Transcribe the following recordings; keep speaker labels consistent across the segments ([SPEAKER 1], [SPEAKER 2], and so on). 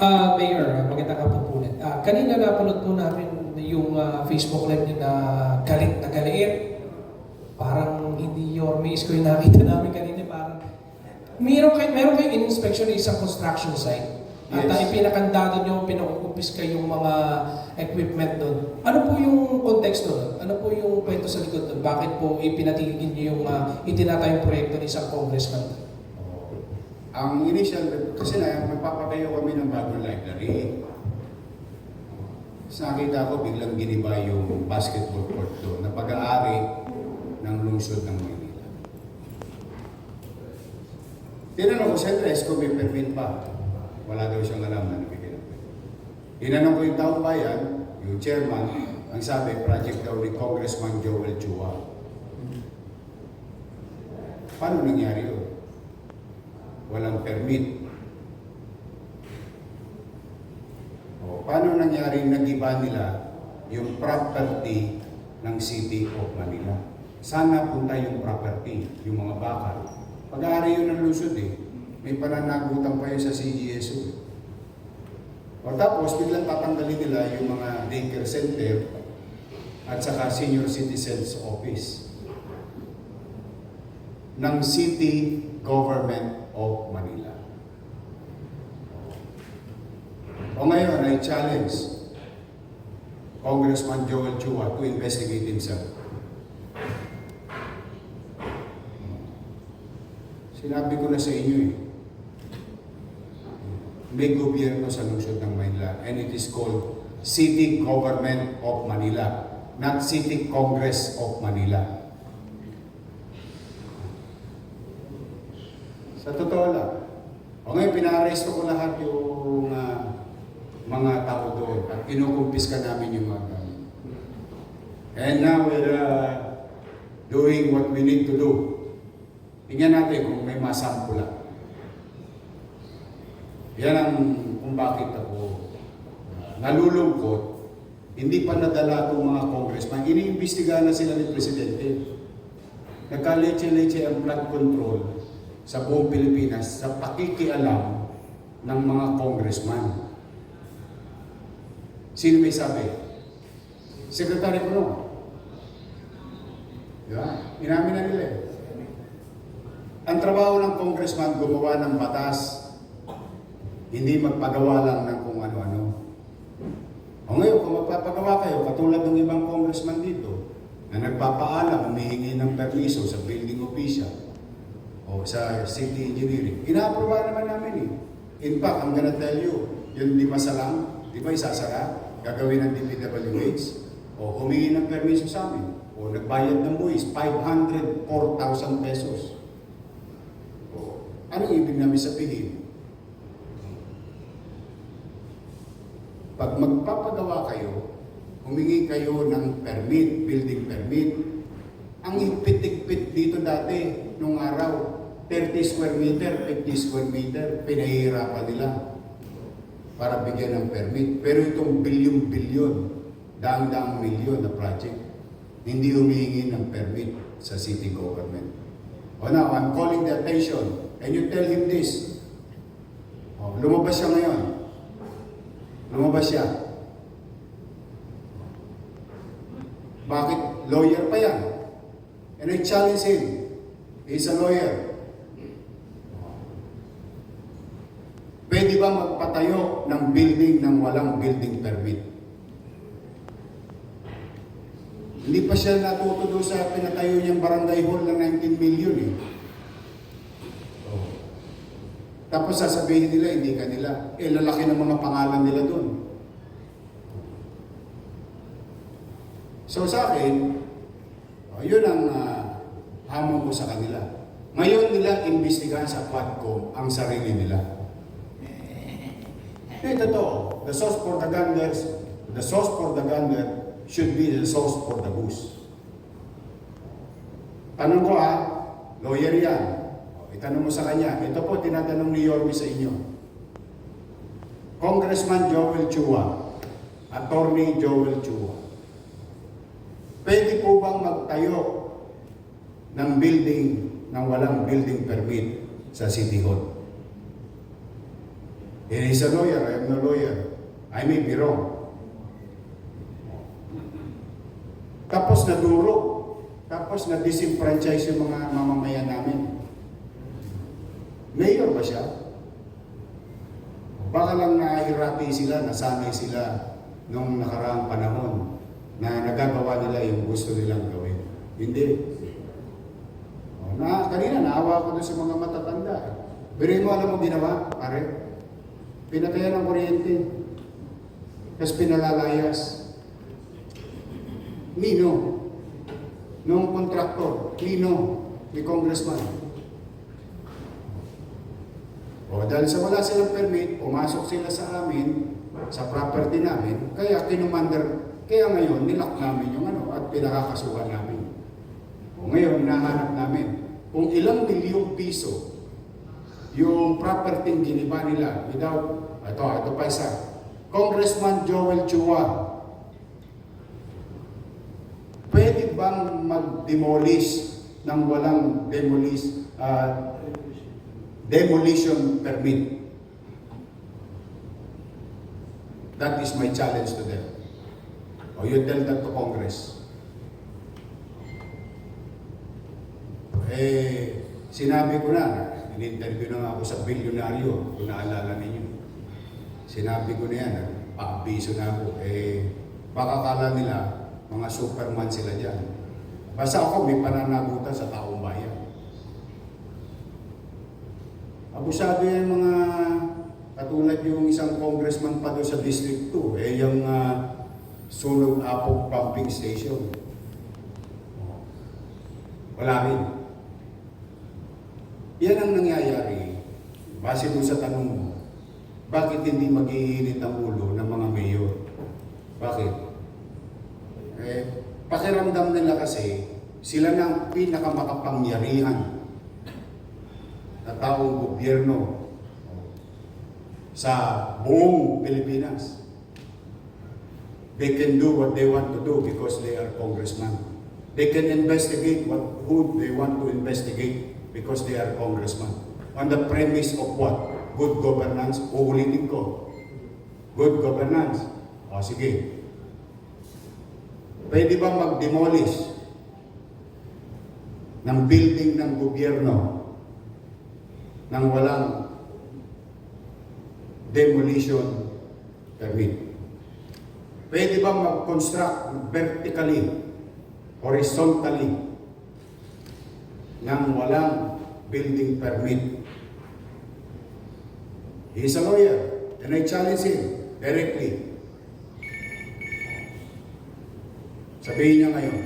[SPEAKER 1] Mayor, magandang hapon po ulit. Kanina napanood po namin yung Facebook Live niyo na galit na galit. Parang hindi your miss ko yung nakita namin kanina. Parang meron kayong in-inspection ng isang construction site. At
[SPEAKER 2] Yes.
[SPEAKER 1] pinakandado nyo, pinauumpis kayong mga equipment doon. Ano po yung context doon? Ano po yung kwento sa likod doon? Bakit po ipinatigil nyo yung itinatayong proyekto ng isang congressman?
[SPEAKER 2] Ang initial, kasi magpapatayo kami ng bagong library. Sa nakita ko, biglang giniba yung basketball court doon na pag-aari ng lungsod ng Maynila. Tinanong ko, Sendres, kung may permit pa. Wala daw siyang alam na nabigyan ng permit. Tinanong ko yung taong bayan, yung chairman, ang sabi, project daw ni Congressman Joel Chua. Paano nangyari yun? Walang permit. O, paano nangyari nag-iba nila yung property ng City of Manila? Sana punta yung property, yung mga bakal. Pag-aari yun ng lusod may pananagutan pa yun sa CGSO. O tapos, biglang tatanggalin nila yung mga daycare center at saka senior citizens office ng City Government of Manila. O ngayon, I challenge Congressman Joel Chua to investigate himself. Sinabi ko na sa inyo may gobyerno sa lungsod ng Manila and it is called City Government of Manila, not City Congress of Manila. Sa totoo lang. O ngayon, pina-arresto ko lahat yung mga tao doon at kinukumpiska namin yung mga gamit. And now we're doing what we need to do. Tingnan natin kung may masampula. Yan ang kung bakit ako nalulungkot. Hindi pa nadala itong mga congressman. Iniimbestigahan na sila ni Presidente. Nagka-leche-leche ang flood control sa buong Pilipinas sa pakikialam ng mga congressman. Sino may sabi? Secretary Puno. Diba? Inamin na nila Ang trabaho ng congressman, gumawa ng batas, hindi magpagawa lang ng kung ano-ano. O ngayon, kung magpapagawa kayo, katulad ng ibang congressman dito, na nagpapaalam, humihingi ng permiso sa building official o sa city engineering, ina-aproba naman namin In fact, I'm gonna tell you, yung di masalang, di ba isasara, gagawin ng DPWH, o humingi ng permiso sa amin, o nagbayad ng buwis, 504,000 pesos. O, anong ibig namin sabihin? Pag magpapagawa kayo, humingi kayo ng permit, building permit. Ang higpit-higpit dito dati, nung araw, 30 square meter, 50 square meter, pinahihirapan nila para bigyan ng permit. Pero itong bilyon-bilyon, daang-daang milyon na project, hindi humihingi ng permit sa city government. O now, I'm calling the attention, and you tell him this. O, lumabas siya ngayon. Lumabas siya. Bakit? Lawyer pa yan. And I challenge him. He's a lawyer. Pwede ba magpatayo ng building ng walang building permit? Hindi pa siya natuto doon sa pinatayo niyang barangay hall ng 19 million Tapos sasabihin nila, hindi kanila. Lalaki ng mga pangalan nila doon. So sa akin, yun ang hamon ko sa kanila. Ngayon nila imbestigahan sa Quadcom ang sarili nila. Totoo. The sauce for the gander should be the sauce for the goose. Tanong ko lawyer yan. Itanong mo sa kanya, ito po tinatanong ni Yorme sa inyo. Congressman Joel Chua, Attorney Joel Chua, pwede po bang magtayo ng building nang walang building permit sa City Hall? He's a lawyer, I am no lawyer. I may be wrong. Tapos nadurog. Tapos na-disenfranchise yung mga mamamayan namin. Mayor ba siya? Baka lang nahihirati sila, nasanay sila nung nakaraang panahon na nagagawa nila yung gusto nilang gawin. Hindi. Kanina naawa ko doon sa mga matatanda. Pero mo alam mo ginawa, pare? Pinatayan ng kuryente. Tapos pinalalayas. Nino? Nung kontraktor. Nino? Ni congressman. O dahil sa wala silang permit, pumasok sila sa amin, sa property namin, kaya kaya ngayon nilock namin yung at pinakakasuhan namin. O ngayon, hinahanap namin kung ilang milyong piso yung property giniba nila without, ito pa isa, Congressman Joel Chua, pwede bang mag-demolish ng walang demolition permit? That is my challenge to them. O you tell that to Congress. Sinabi ko na, in-interview na ako sa bilyonaryo, kung naalala ninyo. Sinabi ko na yan, pa-abiso na ako. Baka kala nila, mga superman sila dyan. Basta ako, may pananagutan sa taong bayan. Abusado yan mga, katulad yung isang congressman pa doon sa District 2, yung Sunog Apog Pumping Station. Wala rin. Yan ang nangyayari, base doon sa tanong mo, bakit hindi mag-iinit ang ulo ng mga mayor? Bakit? Pakiramdam nila kasi, sila na ang pinakamakapangyarihan na taong gobyerno sa buong Pilipinas. They can do what they want to do because they are congressmen. They can investigate who they want to investigate because they are congressmen. On the premise of what? Good governance. Uulitin ko. Good governance. O sige. Pwede ba mag-demolish ng building ng gobyerno nang walang demolition permit? Pwede ba mag-construct vertically, horizontally, nang walang building permit? He is a lawyer, and I challenge him directly. Sabihin niya ngayon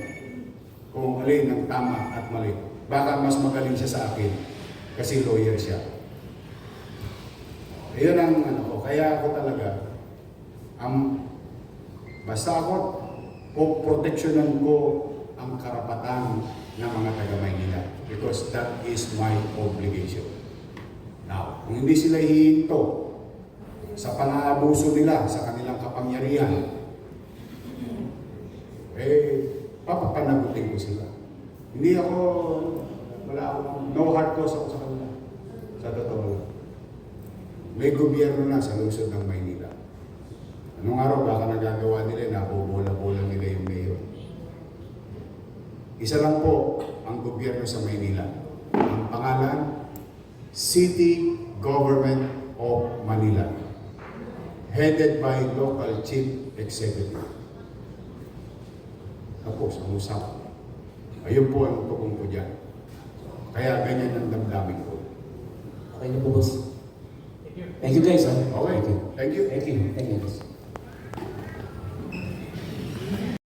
[SPEAKER 2] kung alin ang tama at mali. Baka mas magaling siya sa akin kasi lawyer siya. Iyon ang ko. Kaya ako talaga, basta ako, proteksyonan ko ang karapatan ng mga taga-Maynila because that is my obligation. Now, kung hindi sila hihinto sa pang-aabuso nila sa kanilang kapangyarihan, papapanagutin ko sila. Hindi ako, no hard cause ako sa kanila. Sa totoo lang. May gobyerno na sa lungsod ng Maynila. Anong araw baka nagagawa nila, nabubola-bola nila yung mayor. Isa lang po ang gobyerno sa Maynila. Ang pangalan, City Government of Manila. Headed by local chief executive. Tapos, ang usapan. Ayun po ang tukong ko dyan. Kaya ganyan ang damdamin ko.
[SPEAKER 3] Okay na po, boss. Thank you guys.
[SPEAKER 2] Okay. Thank you.
[SPEAKER 3] Thank you. Thank you.